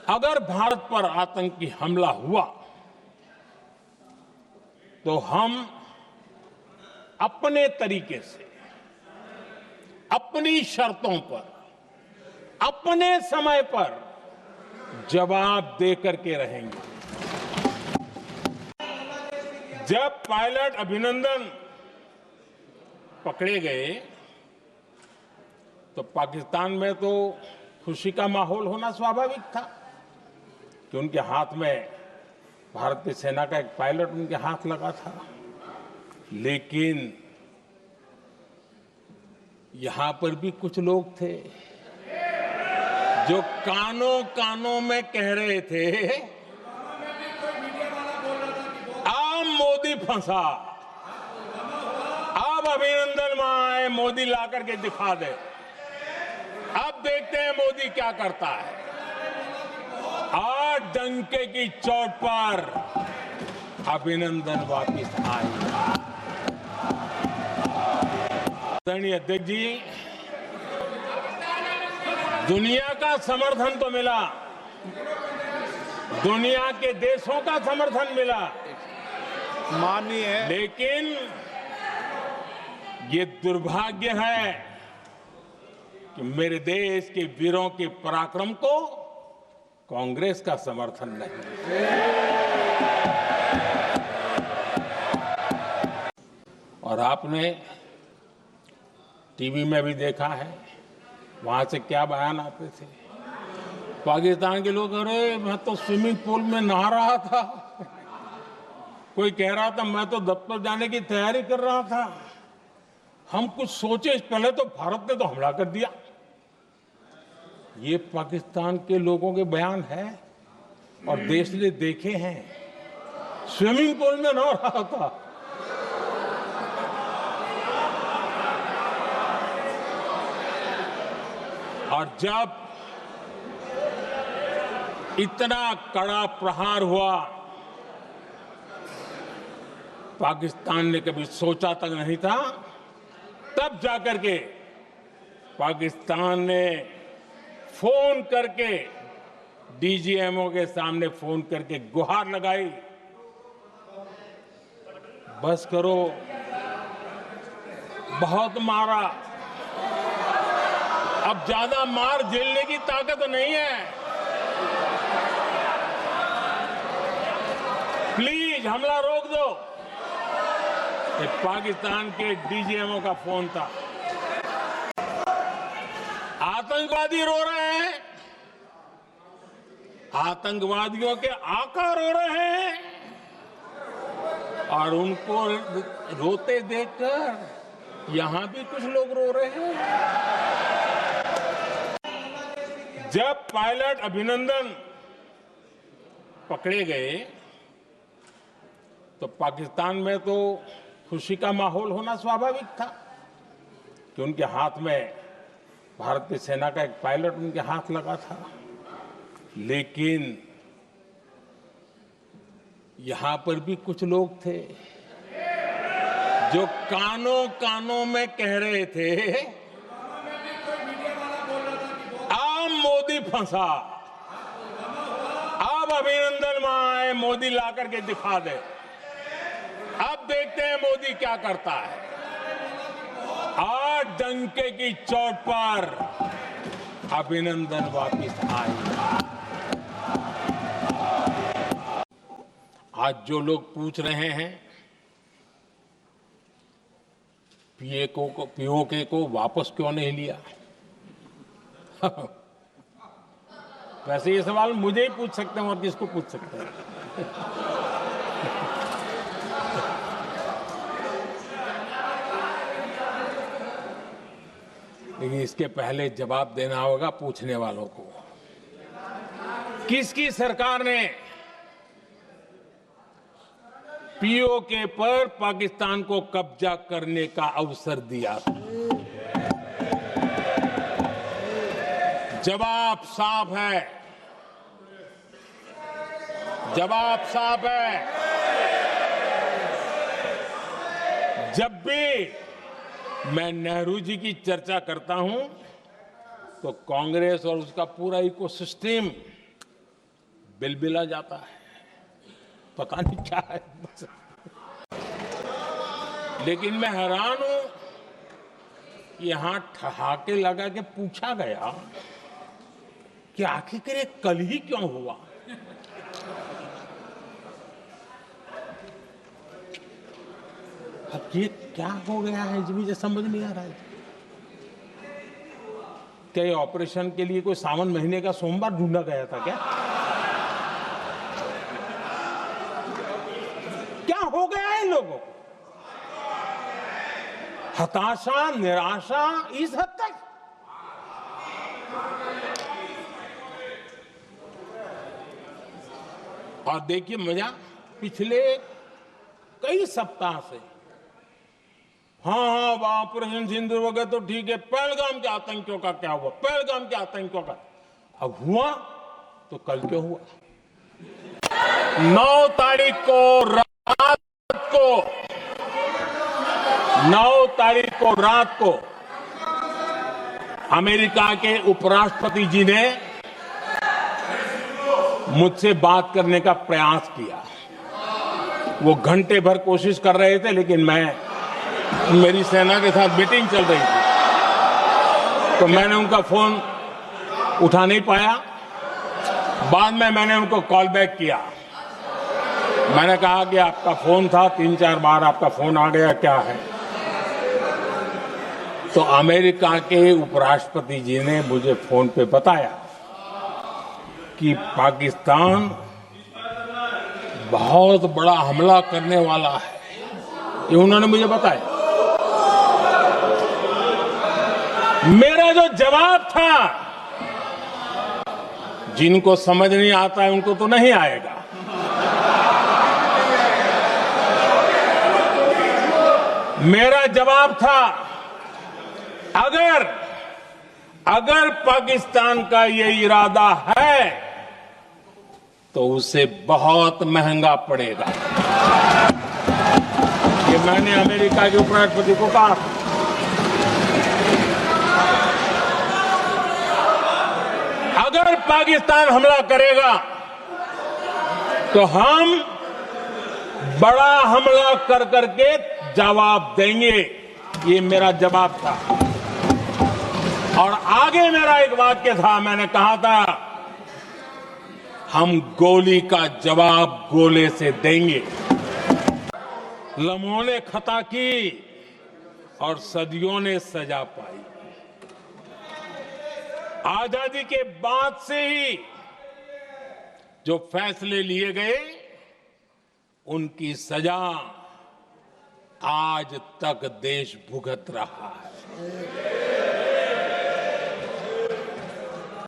अगर भारत पर आतंकी हमला हुआ तो हम अपने तरीके से, अपनी शर्तों पर, अपने समय पर जवाब दे करके रहेंगे। जब पायलट अभिनंदन पकड़े गए तो पाकिस्तान में तो खुशी का माहौल होना स्वाभाविक था कि उनके हाथ में भारतीय सेना का एक पायलट उनके हाथ लगा था। लेकिन यहां पर भी कुछ लोग थे जो कानों कानों में कह रहे थे, अब मोदी फंसा, अब अभिनंदन वहां आए, मोदी ला करके दिखा दे, अब देखते हैं मोदी क्या करता है। आज डंके की चोट पर अभिनंदन वापिस आए। आदरणीय अध्यक्ष जी, दुनिया का समर्थन तो मिला, दुनिया के देशों का समर्थन मिला, माननीय, लेकिन ये दुर्भाग्य है कि मेरे देश के वीरों के पराक्रम को कांग्रेस का समर्थन नहीं। और आपने टीवी में भी देखा है, वहां से क्या बयान आते थे। पाकिस्तान के लोग, अरे मैं तो स्विमिंग पूल में नहा रहा था, कोई कह रहा था मैं तो दफ्तर जाने की तैयारी कर रहा था। हम कुछ सोचे पहले तो भारत ने तो हमला कर दिया। ये पाकिस्तान के लोगों के बयान है और देश ने देखे हैं। स्विमिंग पूल में नहा रहा था। और जब इतना कड़ा प्रहार हुआ, पाकिस्तान ने कभी सोचा तक नहीं था, तब जाकर के पाकिस्तान ने फोन करके डीजीएमओ के सामने फोन करके गुहार लगाई, बस करो, बहुत मारा, अब ज्यादा मार झेलने की ताकत नहीं है, प्लीज हमला रोक दो। ये पाकिस्तान के डीजीएमओ का फोन था। आतंकवादी रो रहे हैं, आतंकवादियों के आका रो रहे हैं, और उनको रोते देखकर यहां भी कुछ लोग रो रहे हैं। जब पायलट अभिनंदन पकड़े गए तो पाकिस्तान में तो खुशी का माहौल होना स्वाभाविक था कि उनके हाथ में भारतीय सेना का एक पायलट उनके हाथ लगा था। लेकिन यहां पर भी कुछ लोग थे जो कानों कानों में कह रहे थे, अब मोदी फंसा, अब अभिनंदन वहां आए, मोदी ला करके दिखा दे, अब देखते हैं मोदी क्या करता है। आज डंके की चोट पर अभिनंदन वापिस आए। आज जो लोग पूछ रहे हैं पीओके को वापस क्यों नहीं लिया, वैसे ये सवाल मुझे ही पूछ सकते हैं और किसको पूछ सकते हैं। लेकिन इसके पहले जवाब देना होगा पूछने वालों को। किसकी सरकार ने पीओके पर पाकिस्तान को कब्जा करने का अवसर दिया? जवाब साफ है, जवाब साफ है। जब भी मैं नेहरू जी की चर्चा करता हूं तो कांग्रेस और उसका पूरा इकोसिस्टम बिलबिला जाता है, पता नहीं क्या है। लेकिन मैं हैरान हूं कि यहां ठहाके लगा के पूछा गया कि आखिर ये कल ही क्यों हुआ। अब ये क्या हो गया है मुझे समझ नहीं आ रहा है। क्या ये ऑपरेशन के लिए कोई सावन महीने का सोमवार ढूंढा गया था क्या? क्या हो गया है इन लोगों को? हताशा, निराशा इस हद तक। और देखिए मजा, पिछले कई सप्ताह से हाँ ऑपरेशन सिंदूर हो गया तो ठीक है, पहलगाम के आतंकियों का क्या हुआ, पहलगाम के आतंकियों का। अब हुआ तो कल क्यों हुआ? 9 तारीख को रात को अमेरिका के उपराष्ट्रपति जी ने मुझसे बात करने का प्रयास किया। वो घंटे भर कोशिश कर रहे थे, लेकिन मेरी सेना के साथ मीटिंग चल रही थी, तो मैंने उनका फोन उठा नहीं पाया। बाद में मैंने उनको कॉल बैक किया। मैंने कहा कि आपका फोन था, 3-4 बार आपका फोन आ गया, क्या है? तो अमेरिका के उपराष्ट्रपति जी ने मुझे फोन पे बताया कि पाकिस्तान बहुत बड़ा हमला करने वाला है। ये उन्होंने मुझे बताया। मेरा जो जवाब था, जिनको समझ नहीं आता है उनको तो नहीं आएगा, मेरा जवाब था अगर पाकिस्तान का ये इरादा है तो उसे बहुत महंगा पड़ेगा। ये मैंने अमेरिका के उपराष्ट्रपति को कहा। अगर पाकिस्तान हमला करेगा तो हम बड़ा हमला कर करके जवाब देंगे। ये मेरा जवाब था। और आगे मेरा एक वाक्य था, मैंने कहा था हम गोली का जवाब गोले से देंगे। लम्हों ने खता की और सदियों ने सजा पाई। आजादी के बाद से ही जो फैसले लिए गए उनकी सजा आज तक देश भुगत रहा है।